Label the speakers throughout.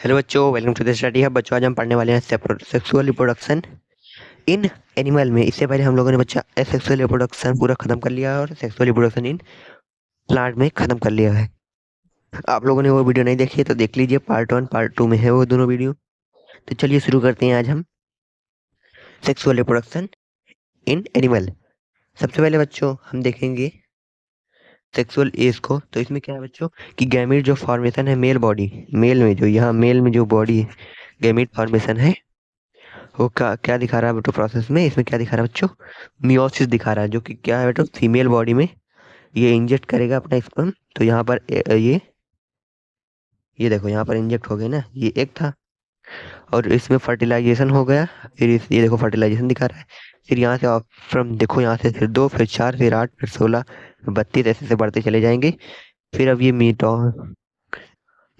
Speaker 1: Hello बच्चों, welcome to the study hub. बच्चों, आज हम पढ़ने वाले हैं सेक्सुअल रिप्रोडक्शन इन एनिमल में। इससे पहले हम लोगों ने बच्चा सेक्सुअल रिप्रोडक्शन पूरा खत्म कर लिया है और सेक्सुअल रिप्रोडक्शन इन प्लांट में खत्म कर लिया है। आप लोगों ने वो वीडियो नहीं देखी है तो देख लीजिए, पार्ट 1 पार्ट 2 में है वो दोनों वीडियो। तो चलिए शुरू करते हैं आज हम सेक्सुअल रिप्रोडक्शन इन एनिमल। सबसे पहले बच्चों हम देखेंगे सेक्सुअल एज को। तो इसमें क्या है बच्चों कि गैमीट जो फॉर्मेशन है मेल बॉडी, मेल में जो यहाँ मेल में जो बॉडी गैमीट फॉर्मेशन है वो क्या क्या दिखा रहा है बेटो प्रोसेस में। इसमें क्या दिखा रहा है बच्चों, मियोसिस दिखा रहा है, जो कि क्या है बेटो फीमेल बॉडी में ये इंजेक्ट करेगा अपना स्पर्म। तो यहाँ पर ये देखो यहाँ पर इंजेक्ट हो गया ना, ये एक था और इसमें फर्टिलाइजेशन हो गया। फिर ये देखो फर्टिलाइजेशन दिखा रहा है। फिर यहाँ से फ्रॉम देखो यहाँ से फिर 2 फिर 4 फिर 8 फिर 16 32 ऐसे से बढ़ते चले जाएंगे। फिर अब ये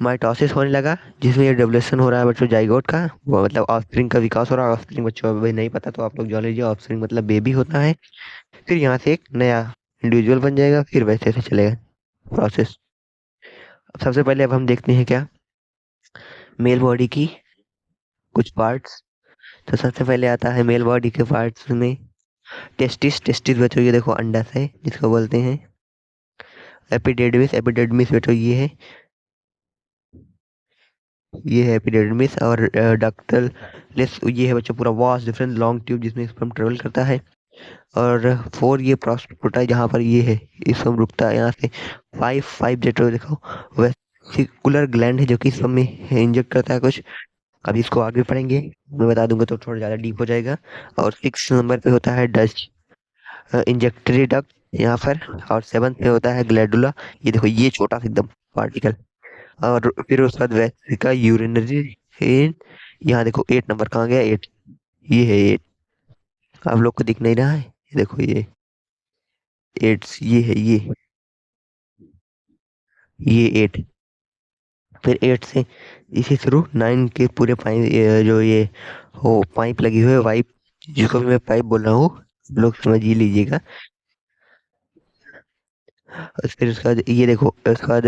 Speaker 1: माइटोसिस होने लगा, जिसमें ये डेवलेशन हो रहा है बच्चों जाइगोट का, वो मतलब ऑफस्प्रिंग का विकास हो रहा है। ऑफस्प्रिंग बच्चों अभी नहीं पता तो आप लोग जान लीजिए, ऑफस्प्रिंग मतलब बेबी होता है। फिर यहाँ से एक नया इंडिविजुअल बन जाएगा, फिर वैसे ऐसे चलेगा प्रोसेस। सबसे पहले अब हम देखते हैं क्या मेल बॉडी की कुछ पार्ट्स। तो सबसे पहले आता है मेल बॉडी के पार्ट्स में टेस्टिस। टेस्टिस बच्चों ये देखो अंडाशय है जिसको बोलते हैं एपिडेडमिस। एपिडेडमिस बच्चों ये है एपिडेडमिस। और डक्टल लेस ये है बच्चों पूरा वास्ट डिफरेंट लॉन्ग ट्यूब जिसमें स्पर्म ट्रेवल करता है। और 4 ये प्रोस्पुटा जहाँ पर ये है स्पर्म रुकता है यहाँ से। 5 जेटो देखो वेसिकुलर ग्लैंड है जो कि स्पर्म में इंजेक्ट करता है कुछ। अभी इसको आगे पढ़ेंगे, मैं बता दूंगा तो थोड़ा ज़्यादा डीप हो जाएगा। और 6 नंबर पे होता है डच इंजेक्टरी डक्ट यहाँ पर। और 7 पे होता है ग्लैडुला। ये देखो ये छोटा सा एकदम पार्टिकल। और फिर उसके बाद वेसिका यूरिनरी। यहाँ देखो 8 नंबर कहाँ गया, 8 ये है 8। आप लोग को दिख नहीं रहा है, ये देखो ये 8 ये है ये 8। फिर 8 से इसी थ्रू 9 के पूरे पाइप जो ये हो पाइप लगी हुई है वाइप, जिसको भी मैं पाइप बोल रहा हूँ लोग समझ ही लीजिएगा। और फिर उसके बाद ये देखो उसके बाद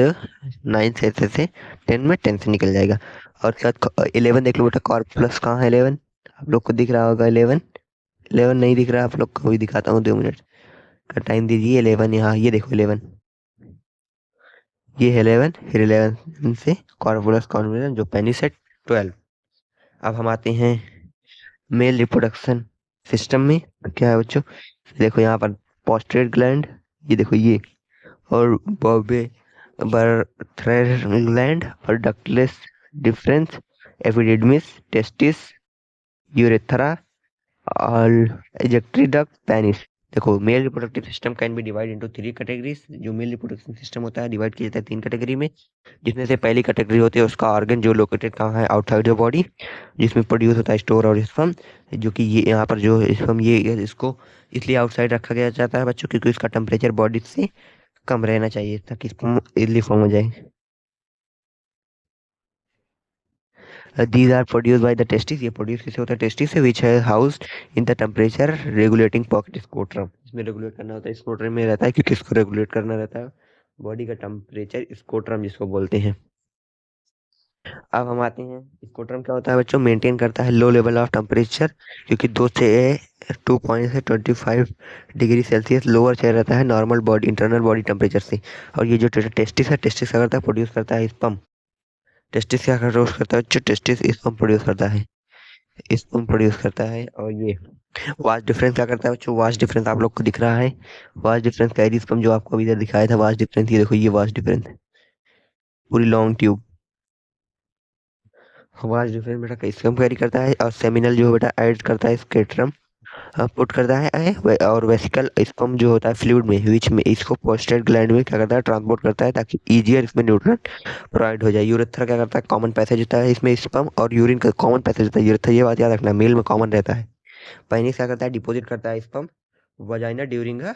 Speaker 1: 9 से ऐसे से 10 में 10 से निकल जाएगा। और उसके बाद 11 देख लो बेटा, कॉर्पस कहाँ है 11? आप लोग को दिख रहा होगा 11। 11 नहीं दिख रहा आप लोग को, भी दिखाता हूँ 2 मिनट का टाइम दीजिए। 11 यहाँ ये देखो 11 ये है 11। फिर 11 से कॉर्पुलस कॉन्विलम जो पेनिस है 12। अब हम आते हैं मेल रिप्रोडक्शन सिस्टम में। क्या है बच्चों, देखो यहाँ पर पोस्टरेट ग्लैंड ये देखो ये, और बॉबे बर्थरेट ग्लैंड और ductless difference epididymis testis urethra और एजेक्टरी डक्ट पेनिस। देखो male reproductive system can be divide into 3 categories. जो मेल रिप्रोडक्शन सिस्टम होता है डिवाइड किया जाता है 3 कैटेगरी में, जिसमें से पहली कैटेगरी होती है उसका ऑर्गन जो लोकेटेड कहाँ है आउटसाइड द बॉडी, जिसमें प्रोड्यूस होता है स्टोर और स्पर्म। जो कि ये यहाँ पर जो स्पर्म ये इसको इसलिए आउटसाइड रखा गया जाता है बच्चों क्योंकि उसका टेम्परेचर बॉडी से कम रहना चाहिए ताकि स्पर्म इजली फॉर्म हो जाए। These are produced by the testis। ये प्रोड्यूस किसे होता है टेस्टिस से, विच है housed in the temperature regulating pocket scrotum. इसमें रेगुलेट करना होता है स्कोट्रम में रहता है, क्योंकि इसको रेगुलेट करना रहता है बॉडी का टेम्परेचर, स्कोट्रम जिसको बोलते हैं। अब हम आते हैं स्कोट्रम क्या होता है बच्चों, मेंटेन करता है लो लेवल ऑफ टेम्परेचर, क्योंकि 2 से 2 पॉइंट से 25 डिग्री सेल्सियस लोअर चल रहता है normal body internal body temperature से। और ये जो टेस्टिस है, टेस्टिस क्या करता है प्रोड्यूस करता है स्पर्म। टेस्टिस क्या प्रोड्यूस करता है, जो टेस्टिस स्पर्म प्रोड्यूस करता है, स्पर्म प्रोड्यूस करता है। और ये वास्ट डिफरेंस क्या करता है बच्चों, वास्ट डिफरेंस आप लोग को दिख रहा है। वास्ट डिफरेंस कैरी स्पर्म जो आपको अभी इधर दिखाया था, वास्ट डिफरेंस ये देखो ये वास्ट डिफरेंस पूरी लॉन्ग ट्यूब। वास्ट डिफरेंस बेटा स्पर्म कैरी करता है। और सेमिनल जो बेटा ऐड करता है स्केट्रम पुट करता है और वेसिकल स्पर्म जो होता है फ्लूइड में विच में इसको पोस्टेड ग्लैंड में क्या करता है ट्रांसपोर्ट करता है ताकि इजियर इसमें न्यूट्रिएंट प्रोवाइड हो जाए। यूरेथ्रा क्या करता है कॉमन पैसेज होता है इसमें स्पर्म और यूरिन का कॉमन पैसेज होता है यूरेथ्रा, ये बात याद रखना मेल में कॉमन रहता है। पेनिस क्या करता है डिपॉजिट करता है sperm vagina during a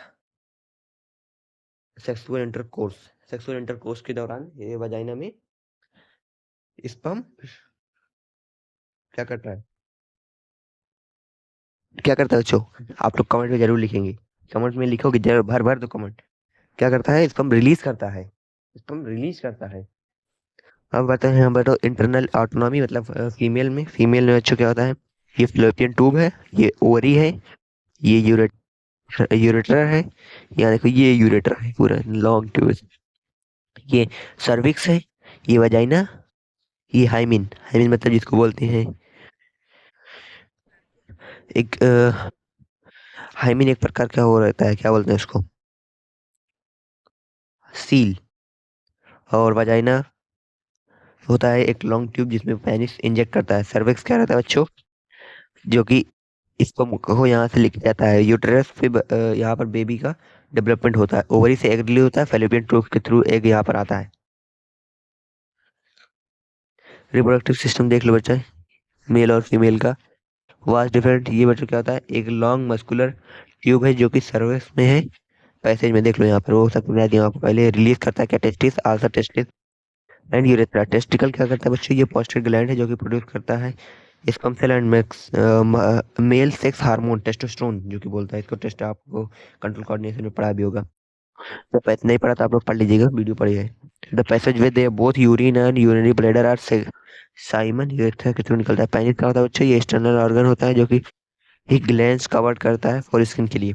Speaker 1: sexual intercourse. Sexual intercourse के दौरान ये वजाइना में स्पर्म क्या करता है, क्या करता है बच्चों आप लोग कमेंट में जरूर लिखेंगे। कमेंट में लिखोगे जरूर भर भर दो कमेंट। क्या करता है स्पर्म रिलीज करता है, स्पर्म रिलीज करता है। अब बताते हैं यहाँ पर तो इंटरनल ऑटोनॉमी, मतलब फीमेल में बच्चों क्या होता है, ये फ्लोपियन ट्यूब है, ये ओवरी है, ये यूरेटर है, यहाँ देखो ये यूरेटर है पूरा लॉन्ग ट्यूब, ये सर्विक्स है, ये वजाइना, ये हाइमिन। हाइमिन मतलब जिसको बोलते हैं एक हाइमिन एक प्रकार का हो रहता है, क्या बोलते हैं उसको, सील। और वजाइना होता है एक लॉन्ग ट्यूब जिसमें पेनिस इंजेक्ट करता है। सर्विक्स क्या रहता है बच्चों, जो कि इसको को यहाँ से लेके जाता है यूटेरस पे, यहाँ पर बेबी का डेवलपमेंट होता है, ओवरी से एग रिलीज होता है, फेलोपियन ट्यूब के थ्रू एग यहाँ पर आता है। रिप्रोडक्टिव सिस्टम देख लो बच्चा, मेल और फीमेल का वास्ट डिफरेंट। ये बच्चों क्या होता है, एक लॉन्ग मस्कुलर ट्यूब है जो कि सर्विक्स में है, पैसेज में देख लो यहाँ पर वो सब बुनियादी आपको पहले रिलीज करता है, क्या testis, ulcer testis and urethra. Testicle क्या करता है बच्चों, ये पोस्टर ग्लैंड है जो कि प्रोड्यूस करता है sperm cell and makes male sex hormone testosterone, जो कि बोलता है इसको, टेस्ट आपको कंट्रोल कोऑर्डिनेशन में पढ़ा भी होगा। तो नहीं पढ़ा तो आप लोग पढ़ लीजिएगा, वीडियो पढ़िए। The passage way they both urine and urinary bladder are semen urethra के थ्रू निकलता है। पेनिस का होता है बच्चों, ये एक्सटर्नल ऑर्गन होता है जो कि एक ग्लैंड कवर करता है फॉर स्किन के लिए।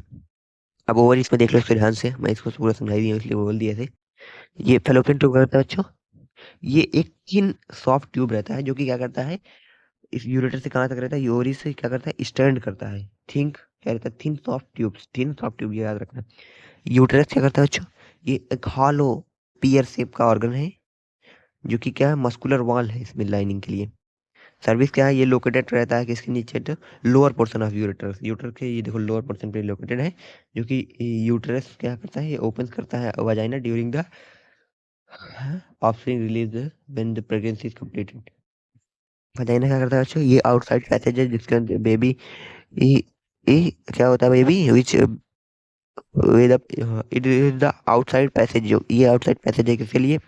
Speaker 1: अब ओवर इसमें देख लो इसको ध्यान से, मैं इसको पूरा समझाई दिया इसलिए बोल दिया ऐसे। ये फेलोपियन ट्यूब करता है बच्चों, ये एक थिन सॉफ्ट ट्यूब रहता है जो कि क्या करता है, इस यूरेटर से कहाँ तक रहता है, यूरी से क्या करता है, स्टैंड करता है। थिंक क्या रहता है, थिन सॉफ्ट ट्यूब, ये याद रखना। यूटेरस क्या करता है बच्चों, ये एक हॉलो पियर शेप का ऑर्गन है जो कि क्या है, मस्कुलर वॉल है इसमें लाइनिंग के लिए। सर्विस क्या है, ये लोकेटेड रहता है किसके नीचे, तो लोअर पोर्शन ऑफ यूरेटरस, यूटर के ये देखो लोअर पोर्शन पे लोकेटेड है, जो कि यूटेरस क्या करता है, ये ओपन करता है vagina during the offspring release when the pregnancy is completed. Vagina क्या करता है बच्चों, ये आउटसाइड पैसेज है जिसके अंदर बेबी ई ई क्या होता है, baby which with it is the outside passage, जो ये आउटसाइड पैसेज है किसके लिए,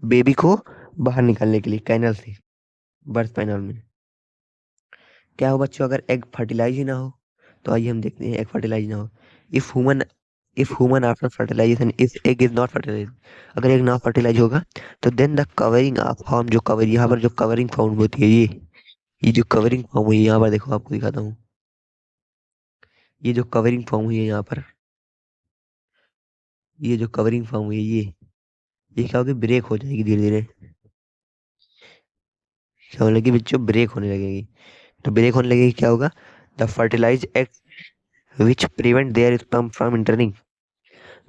Speaker 1: बेबी को बाहर निकालने के लिए कैनल से, बर्थ पैनल में। क्या हो बच्चों, अगर एग फर्टिलाइज ही ना हो, तो आइए हम देखते हैं, एग फर्टिलाइज ना हो, if human if human after fertilization if egg is not fertilize, अगर एग ना फर्टिलाइज होगा, तो then the covering of form, जो कवर यहाँ पर जो कवरिंग फॉर्म होती है, ये जो कवरिंग फॉर्म हुई है यहाँ पर देखो, आपको दिखाता हूँ, ये जो कवरिंग फॉर्म हुई है यहाँ पर, ये जो कवरिंग फॉर्म हुई है, ये क्या होगी, ब्रेक हो जाएगी धीरे धीरे, क्या होने लगी बच्चों, ब्रेक होने लगेगी। तो ब्रेक होने लगेगी क्या होगा, the fertilize egg which prevent there sperm from entering,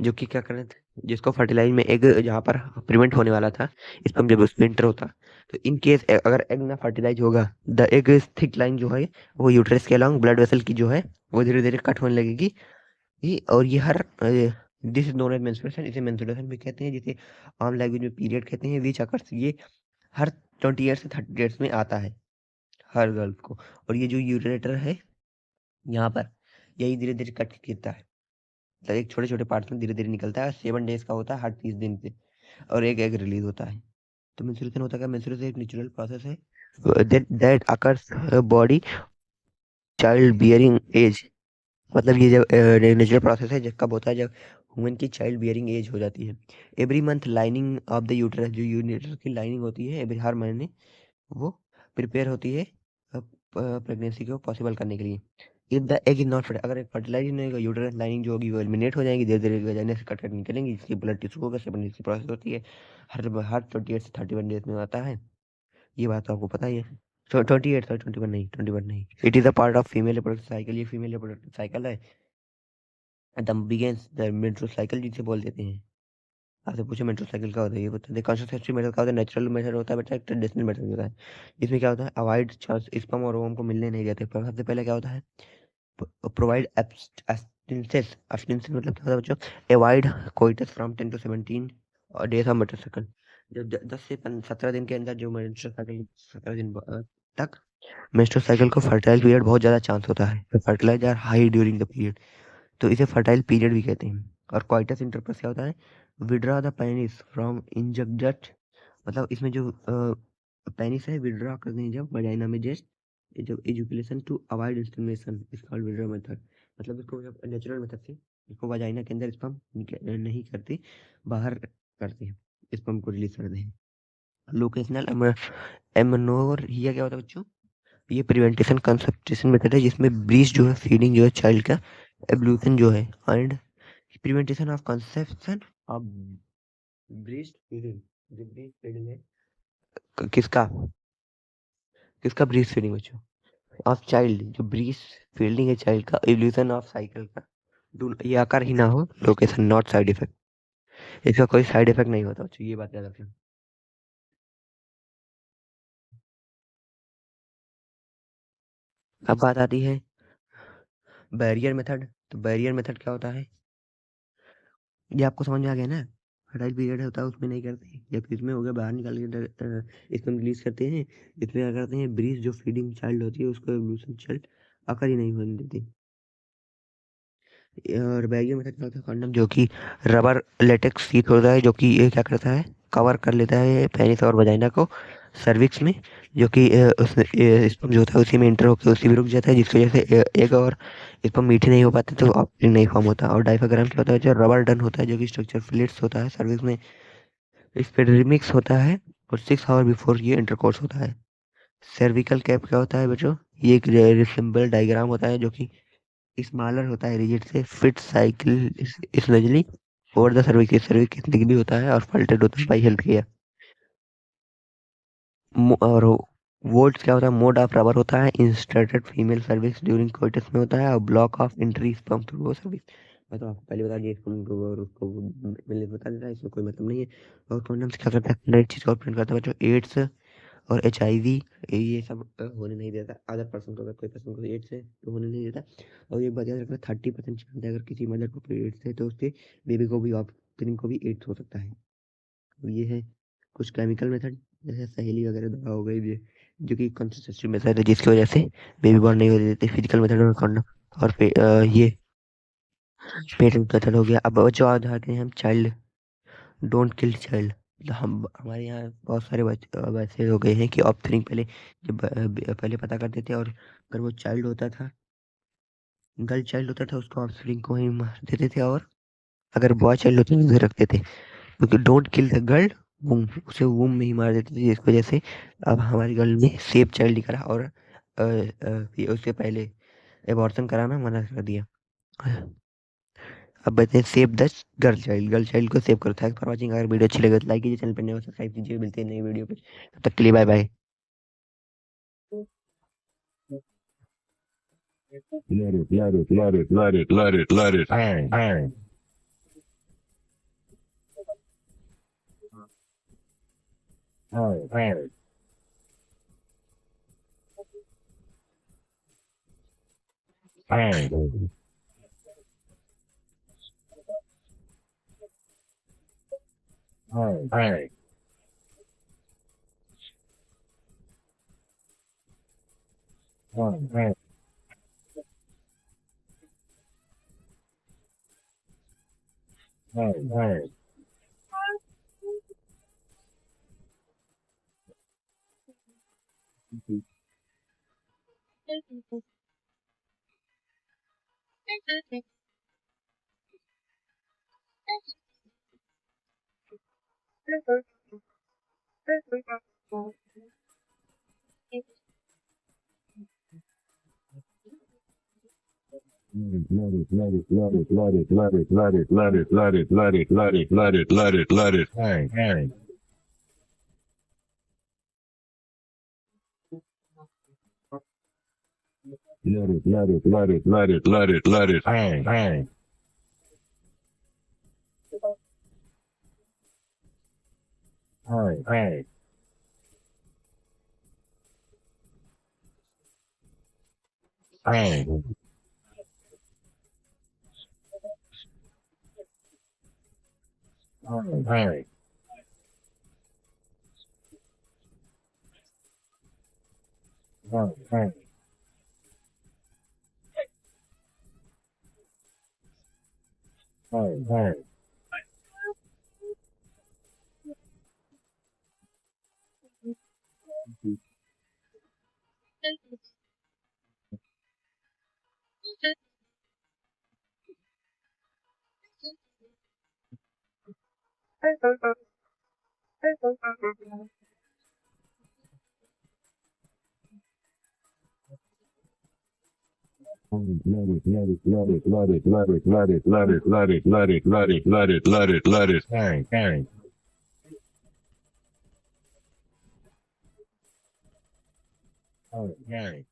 Speaker 1: जो कि क्या कर रहे थे, जिसको फर्टिलाइज में एग जहाँ पर प्रिवेंट होने वाला था स्पर्म जब उसमें इंटर होता, तो इन केस अगर एग ना फर्टिलाइज होगा, द एग थिक लाइन जो है वो यूट्रस के अलॉन्ग ब्लड वेसल की जो है वो धीरे धीरे कट होने लगेगी। और ये हर this is known as menstruation, इसे मेंस्ट्रुएशन भी कहते हैं, जिसे आम लैंग्वेज में पीरियड कहते हैं, विच अकर्स, ये हर 20 से 30 डेज में आता है हर गर्ल को। और ये जो यूरेटर है यहाँ पर, यही धीरे धीरे कट के गिरता है, तो एक छोटे छोटे पार्ट्स में धीरे धीरे निकलता है, 7 डेज का होता है हर 30 दिन पे, और एक एग रिलीज होता है। तो मेंस्ट्रुएशन होता है, मेंस्ट्रुएशन एक नेचुरल प्रोसेस है that occurs body child bearing age, मतलब ये जब नेचुरल प्रोसेस है जब कब होता है, जब वुमेन की चाइल्ड बियरिंग एज हो जाती है। Every month lining of the uterus, जो यूनिटर की लाइनिंग होती है एवरी हर महीने वो प्रिपेयर होती है प्रेगनेंसी को पॉसिबल करने के लिए। If the egg is not, अगर एक फर्टिलाइज नहीं होगा, यूटरस लाइनिंग जो होगी वो एलिमिनेट हो जाएगी, धीरे धीरे वजाइना से कट कट निकलेंगी, जिसकी ब्लड टिश्यू होगा, सेपरेशन की प्रोसेस होती है, हर 28 से 31 डेज में आता है। ये बात तो आपको पता ही है। 28, सॉरी 21 नहीं, 21 नहीं, it is a part of female reproductive cycle, ये फीमेल रिप्रोडक्टिव साइकिल है। The begins the menstrual cycle जिसे बोल देते हैं। आपसे पूछे मेंस्ट्रुअल साइकिल क्या होता है, ये बता दे। कॉन्ट्रासेप्टिव मेथड क्या होता है, नेचुरल मेथड होता है बेटा, एक ट्रेडिशनल मेथड होता है। इसमें क्या होता है, अवॉइड चांस स्पर्म और ओवम को मिलने नहीं देते, पर सबसे पहले क्या होता है, प्रोवाइड एब्स्टिनेंस, एब्स्टिनेंस मतलब क्या होता है बच्चों, अवॉइड कोइटस फ्रॉम 10 to 17 और डेज ऑफ मेंस्ट्रुअल साइकिल, जब 10 से 17 दिन के अंदर जो मेंस्ट्रुअल साइकिल 17 दिन तक मेंस्ट्रुअल साइकिल को फर्टाइल पीरियड बहुत ज्यादा चांस होता है, तो fertilise are high during the period, तो इसे फर्टाइल पीरियड भी कहते हैं। और क्वाइटस इंटरकोर्स क्या होता है, विड्रॉ द पेनिस फ्रॉम इंजक्ट, मतलब इसमें जो पेनिस है विड्रॉ कर दें जब वजाइना में, जस्ट जब ejaculation to avoid insemination is called withdraw method, मतलब इसको जब नेचुरल मेथड से इसको वजाइना के अंदर स्पर्म नहीं करते, बाहर करते हैं, स्पर्म को रिलीज करते हैं। लोकेशनल एमनोर ये क्या होता है बच्चों? ये प्रिवेंटेशन कंसंट्रेशन मेथड है जिसमें ब्रीच जो है फीडिंग जो है चाइल्ड का एवोल्यूशन जो है and prevention of conception of breach feeding. जो ब्रीच फीडिंग है किसका किसका ब्रीच फीडिंग बच्चों? Of child. जो ब्रीच फीडिंग है चाइल्ड का एवोल्यूशन ऑफ साइकिल का ये आकार ही ना हो लोकेशन नॉट साइड इफेक्ट। इसका कोई साइड इफेक्ट नहीं होता बच्चों, ये बात याद रखना। अब बात आती है बैरियर मेथड। तो बैरियर मेथड क्या होता है? ये आपको समझ में आ गया ना? फर्टाइल पीरियड होता है उसमें नहीं करते, या फिर इसमें हो गया बाहर निकाल के इसमें रिलीज करते हैं। इसमें क्या करते हैं, ब्रीज जो फीडिंग चाइल्ड होती है उसको एवोल्यूशन चाइल्ड अकर ही नहीं होने देती। और बैरियर मेथड क्या होता है, कंडम जो कि रबर लेटेक्स शीट होता है जो कि ये क्या करता है, कवर कर लेता है पेनिस और वजाइना को सर्विक्स में, जो कि स्पर्म जो होता है उसी में इंटर होकर उसी में रुक जाता है, जिसकी वजह से एक और स्पर्म मीठे नहीं हो पाते तो ऑप्टिन नहीं फॉर्म होता। और डायफ्राग्राम क्या होता है, जो रबर डन होता है जो कि स्ट्रक्चर फ्लिट्स होता है सर्विक्स में, इस पे रिमिक्स होता है और 6 आवर बिफोर ये इंटरकोर्स होता है। सर्विकल कैप क्या होता है बच्चों? ये एक सिंबल डायग्राम होता है जो कि स्मॉलर होता है रिजिड से fit cycle smoothly over the service भी होता है और फल्टेड होता है बाई हेल्थ केयर। और वोल्ट क्या होता है, मोड ऑफ रबर होता है इंस्टर्टेड फीमेल सर्विस ड्यूरिंग कोइटस में होता है, और block of entry sperm through वो सर्विस। मैं तो आपको पहले बता दिया स्पर्म को और उसको मैंने बता देता है, इसमें कोई मतलब नहीं है। और कॉन्डम से क्या करता है, नई चीज को प्रिवेंट करता है बच्चों, एड्स और HIV ये सब होने नहीं देता। अदर पर्सन को, अगर कोई पर्सन को एड्स है तो होने नहीं देता। और ये बात याद रखना, 30% चांस है अगर किसी मदर को एड्स है तो उसके बेबी को भी ऑफस्प्रिंग को भी एड्स हो सकता है। तो ये है कुछ केमिकल मेथड, जैसे सहेली वगैरह दवा हो गई ये, जो कि कंट्रासेप्टिव मेथड है जिसकी वजह से बेबी बॉर्न नहीं होने देते। फिजिकल मेथड और कॉन्डम और ये पेरेंट मेथड हो गया। अब बच्चों आज आते हैं हम चाइल्ड डोंट किल चाइल्ड। हम हमारे यहाँ बहुत सारे वैसे हो गए हैं कि ऑप्थरिंग पहले जब पहले पता करते थे, और अगर वो चाइल्ड होता था, गर्ल चाइल्ड होता था, उसको ऑप्थरिंग को ही मार देते थे, और अगर बॉय चाइल्ड होता तो उसे रखते थे, क्योंकि डोंट किल द गर्ल वूम, उसे वूम में ही मार देते थे, जिसकी वजह से अब हमारी गर्ल ने सेफ चाइल्ड करा और ये उससे पहले एबॉर्शन कराना मना कर दिया। अब बचते हैं सेव द गर्ल चाइल्ड को सेव करो। Thanks for watching. अगर वीडियो अच्छी लगे तो लाइक कीजिए, चैनल पर नए हो सब्सक्राइब कीजिए। मिलते हैं नई वीडियो पे, तब तक के लिए bye bye.
Speaker 2: Let it hang, hang, hang, hang, hang, hang, hang, hang, hang, hang, hang. Let it hang, hang. Let it hang, hang, hang, hang, hang, hang, hang, hang, hang, hang, hang. Let it, let it, let it, let it, let it, let it, let it, let it, let it, let it, let it, let it, let it hang, hang. Hang, hang.